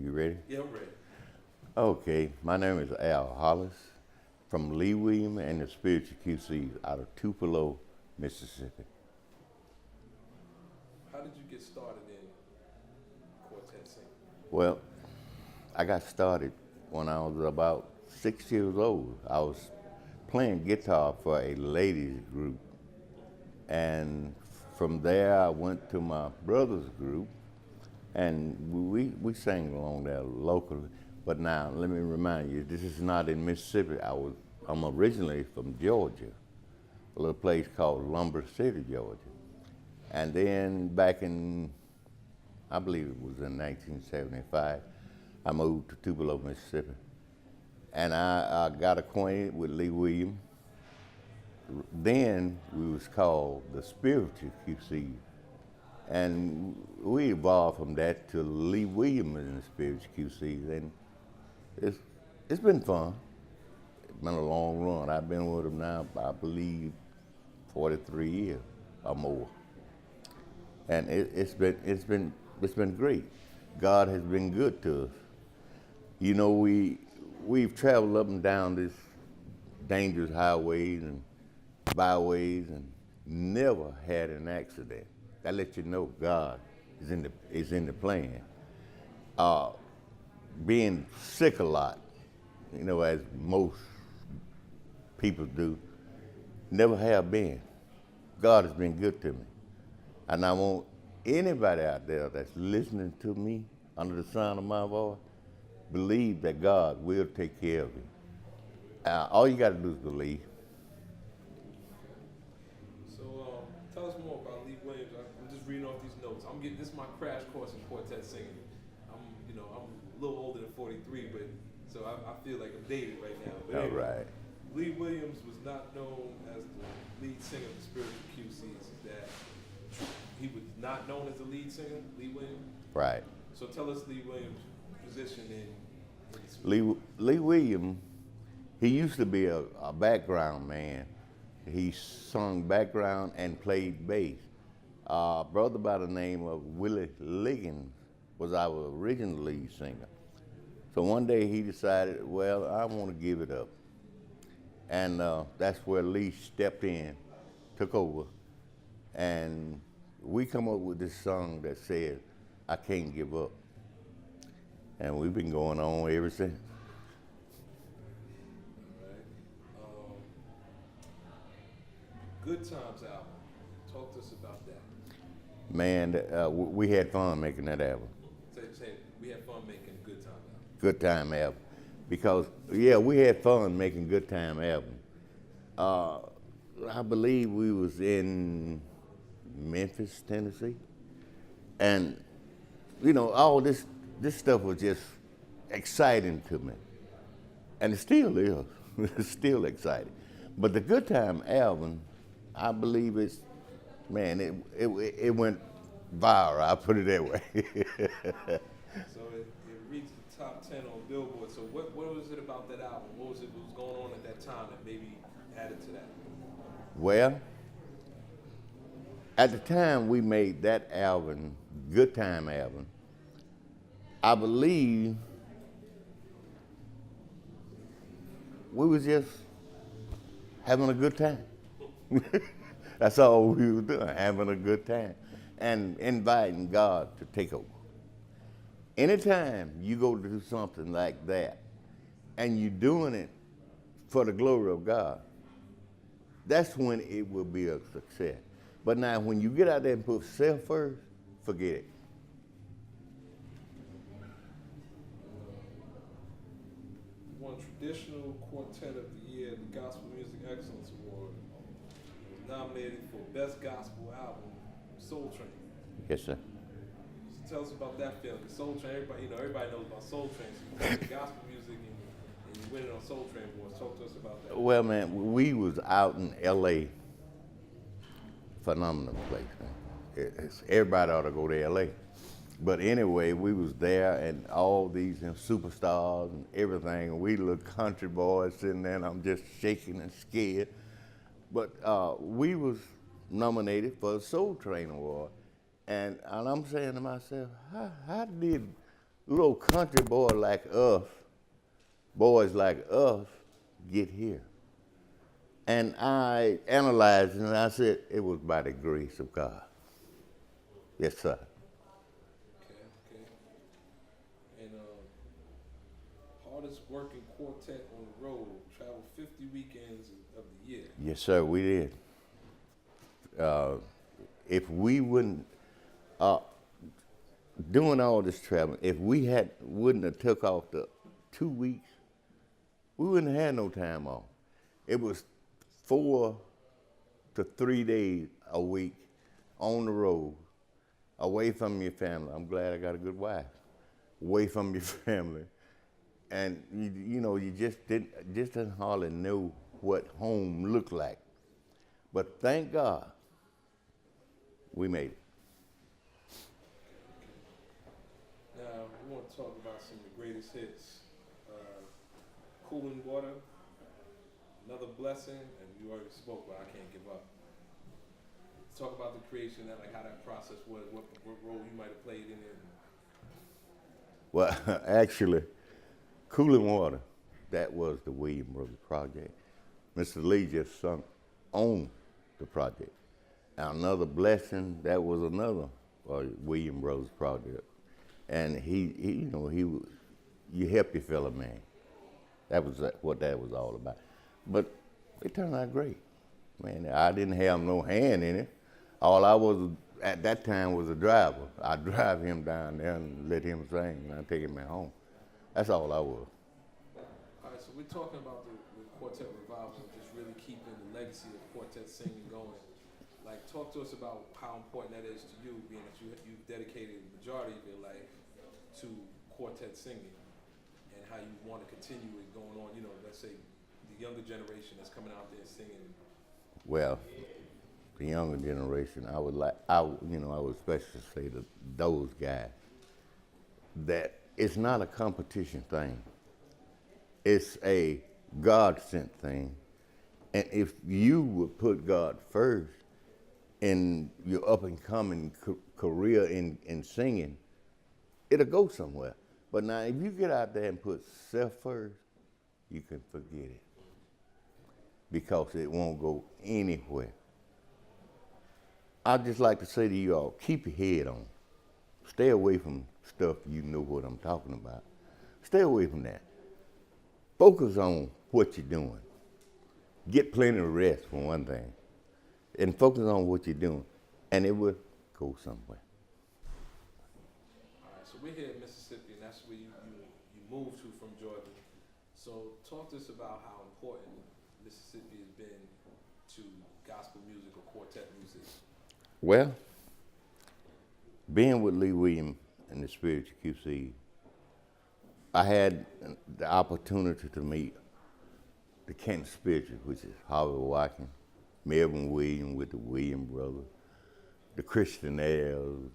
You ready? Yeah, I'm ready. Okay, my name is Al Hollis from Lee William and the Spiritual QCs out of Tupelo, Mississippi. How did you get started in quartet singing? Well, I got started when I was about 6 years old. I was playing guitar for a ladies group, and from there I went to my brother's group, and we sang along there locally. But now let me remind you, this is not in Mississippi. I'm originally from Georgia, a little place called Lumber City, Georgia. And then back in, I believe it was in 1975, I moved to Tupelo, Mississippi. And I got acquainted with Lee Williams. Then we was called the Spiritual QC. And we evolved from that to Lee Williams and the Spiritual QC. And it's been fun. It's been a long run. I've been with them now, I believe, 43 years or more. And it's been great. God has been good to us. You know, we've traveled up and down this dangerous highways and byways and never had an accident. That lets you know God is in the plan. Being sick a lot, you know, as most people do, never have been. God has been good to me. And I want anybody out there that's listening to me under the sound of my voice, believe that God will take care of you. All you got to do is believe. So tell us more about Lee Williams. I'm just reading off these notes. This is my crash course in quartet singing. I'm a little older than 43, but so I feel like I'm dated right now. But All right. Lee Williams was not known as the lead singer of the Spiritual QCs. Is that he was not known as the lead singer, Lee Williams? Right. So tell us Lee Williams' position in Lee Williams, he used to be a background man. He sung background and played bass. A brother by the name of Willie Liggins was our original lead singer. So one day he decided, well, I want to give it up. And that's where Lee stepped in, took over, and we come up with this song that says, I Can't Give Up. And we've been going on ever since. All right. Good Times album. Talk to us about that. Man, we had fun making that album. Say we had fun making Good Times album. Good Time album. Because, yeah, we had fun making Good Time album. I believe we was in Memphis, Tennessee. And, you know, all this stuff was just exciting to me. And it still is. It's still exciting. But the Good Time album, I believe it went viral, I'll put it that way. So it reached the top 10 on Billboard. So what was it about that album? What was going on at that time that maybe added to that? Well, at the time we made that album, Good Time album, I believe we was just having a good time. That's all we were doing, having a good time and inviting God to take over. Anytime you go to do something like that and you're doing it for the glory of God, that's when it will be a success. But now when you get out there and put self first, forget it. Won Traditional Quartet of the Year at the Gospel Music Excellence Award. Was nominated for Best Gospel Album, Soul Train. Yes, sir. So tell us about that feeling. Soul Train, everybody knows about Soul Train. So you play gospel music and you win it on Soul Train Awards. Talk to us about that. Well, man, we was out in L.A. Phenomenal place, man. Everybody ought to go to L.A. But anyway, we was there and all these superstars and everything, and we little country boys sitting there and I'm just shaking and scared. But we was nominated for a Soul Train Award. And I'm saying to myself, how did little country boys like us, get here? And I analyzed it and I said, it was by the grace of God. Yes, sir. Okay, okay. And hardest working quartet on the road, travel 50 weekends of the year. Yes, sir, we did. Uh, if we wouldn't, uh, doing all this traveling, if we wouldn't have took off the 2 weeks, we wouldn't have had no time off. It was 4 to 3 days a week on the road, away from your family. I'm glad I got a good wife. Away from your family, and you didn't hardly know what home looked like. But thank God, we made it. Now, we want to talk about some of the greatest hits. Cooling Water, Another Blessing, and you already spoke, but I Can't Give Up. Let's talk about the creation of that, like how that process was, what role you might have played in it. Well, actually, Cooling Water, that was the William Brothers project. Mr. Lee just sung on the project. And Another Blessing, that was another William Brothers project. And you help your fellow man. That was what that was all about. But it turned out great. Man, I didn't have no hand in it. All I was at that time was a driver. I'd drive him down there and let him sing, and I'd take him at home. That's all I was. All right, so we're talking about the quartet revival, just really keeping the legacy of quartet singing going. Like, talk to us about how important that is to you, being that you've dedicated the majority of your life to quartet singing, and how you want to continue it going on. Let's say the younger generation that's coming out there singing. Well, the younger generation, I would especially say to those guys that it's not a competition thing. It's a God-sent thing. And if you would put God first in your up-and-coming career in singing, it'll go somewhere. But now, if you get out there and put self first, you can forget it, because it won't go anywhere. I'd just like to say to you all, keep your head on. Stay away from stuff you know what I'm talking about. Stay away from that. Focus on what you're doing. Get plenty of rest, for one thing, and focus on what you're doing, and it will go somewhere. All right, so we're here in Mississippi, and that's where you moved to from Georgia. So talk to us about how important Mississippi has been to gospel music or quartet music. Well, being with Lee Williams and the Spiritual QC, I had the opportunity to meet the Kent Spiritual, which is Harvey Watkins, Melvin Williams with the Williams brothers, the Christianels,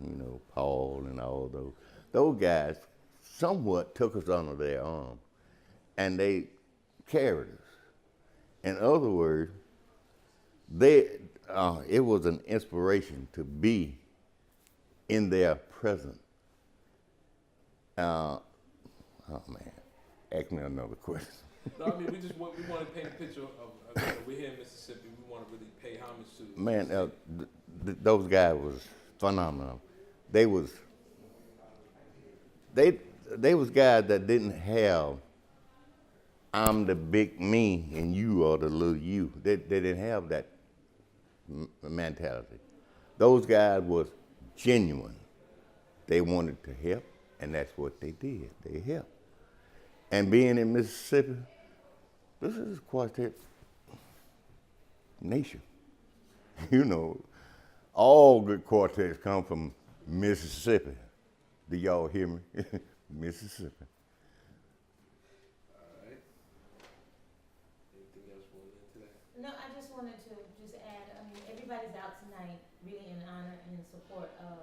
Paul and all those. Those guys somewhat took us under their arm, and they carried us. In other words, it was an inspiration to be in their presence. Oh man, ask me another question. No, I mean, we want to paint a picture of we're here in Mississippi. We want to really pay homage to. Man, those guys was phenomenal. They was guys that didn't have I'm the big me and you are the little you. They didn't have that mentality. Those guys was genuine. They wanted to help, and that's what they did. They helped. And being in Mississippi, this is Quartet nation. All good quartets come from Mississippi. Do y'all hear me? Mississippi. All right. Anything else you want to add to that? No, I just wanted to add, everybody's out tonight really in honor and support of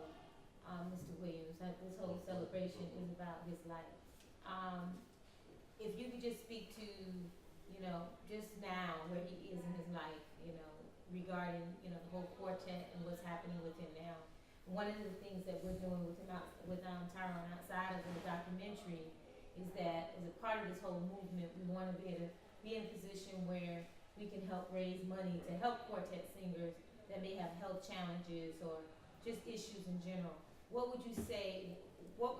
Mr. Williams. This whole celebration is about his life. If you could just speak to, just now where he is in his life, regarding, the whole quartet and what's happening with him now. One of the things that we're doing with Tyrone outside of the documentary is that as a part of this whole movement, we want to be able to be in a position where we can help raise money to help quartet singers that may have health challenges or just issues in general. What would you say? Why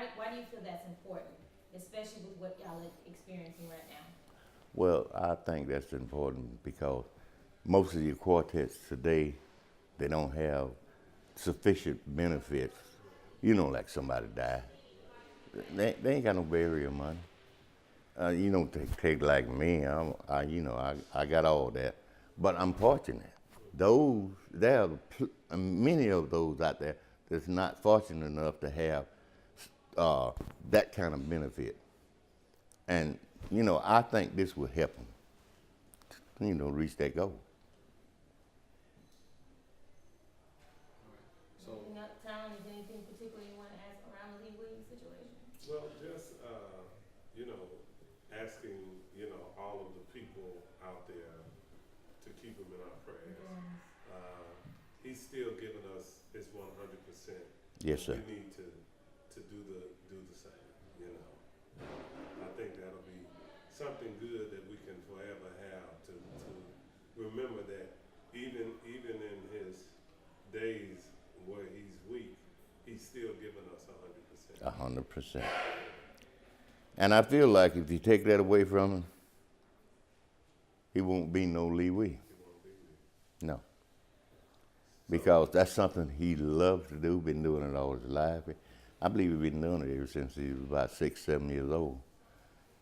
do you feel that's important, especially with what y'all are experiencing right now? Well, I think that's important because most of your quartets today, they don't have sufficient benefits. You know, like somebody died. They ain't got no burial money. You know, take like me. I got all that, but I'm fortunate. There are many of those out there that's not fortunate enough to have that kind of benefit. And you know, I think this will help them. You know, reach that goal. So, Tom, is there anything particular you want to ask around the Lee Williams situation? Well, just, you know, asking, you know, all of the people out there to keep him in our prayers. He's still giving us his 100%. Yes, sir. We need to do the same, you know. I think that'll be something good that we can forever have to remember that even in his days where he's weak, he's still giving us 100%. 100%. And I feel like if you take that away from him, he won't be no Lee Wee. He won't be there. No. Because that's something he loves to do, been doing it all his life. I believe he's been doing it ever since he was about 6, 7 years old.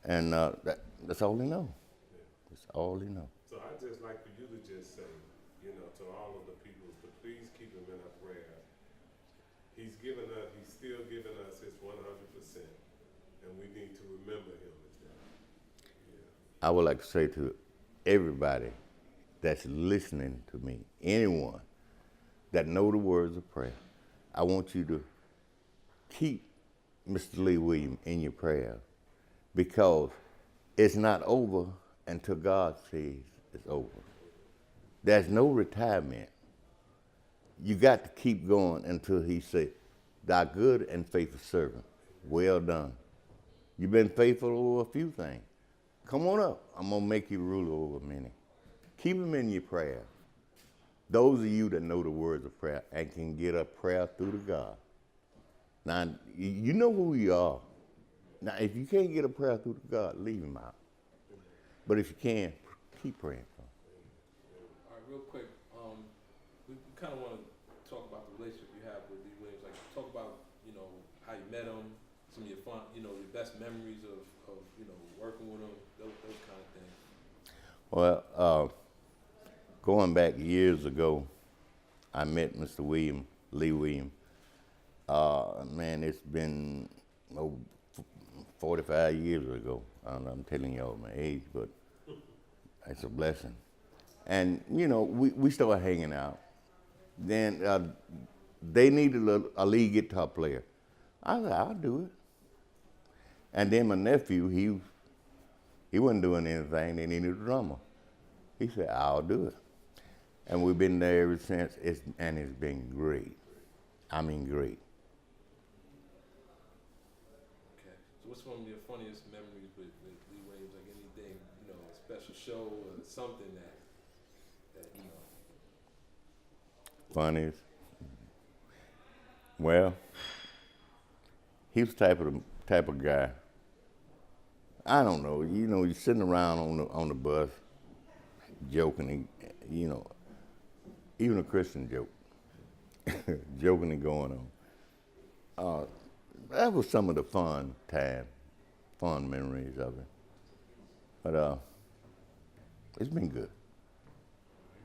And that's all he knows. Yeah. That's all he knows. So I'd just like for you to just say, you know, to all of the people to please keep him in our prayers. He's still giving us his 100%, and we need to remember him as that. Yeah. I would like to say to everybody that's listening to me, anyone that know the words of prayer, I want you to keep Mr. Lee Williams in your prayer because it's not over until God says it's over. There's no retirement. You got to keep going until he says, "Thy good and faithful servant, well done. You've been faithful over a few things. Come on up. I'm going to make you ruler over many." Keep him in your prayer. Those of you that know the words of prayer and can get a prayer through to God. Now, you know who you are. Now, if you can't get a prayer through to God, leave him out. But if you can, keep praying for him. all right, real quick, we kind of want to talk about the relationship you have with Lee Williams. Like, talk about, you know, how you met him, some of your fun, you know, your best memories of you know, working with him, those kind of things. Well, going back years ago, I met Mr. Lee Williams. Man, it's been 45 years ago. I'm telling y'all my age, but it's a blessing. And, you know, we started hanging out. Then they needed a lead guitar player. I said, I'll do it. And then my nephew, he wasn't doing anything. They needed a drummer. He said, I'll do it. And we've been there ever since, and it's been great. I mean, great. Okay. So what's one of your funniest memories with Lee Williams? Like anything, you know, a special show or something that you know. Funniest. Well, he was the type of guy. I don't know. You know, you're sitting around on the bus, joking. You know, even a Christian joke, joking and going on. That was some of the fun memories of it. But it's been good.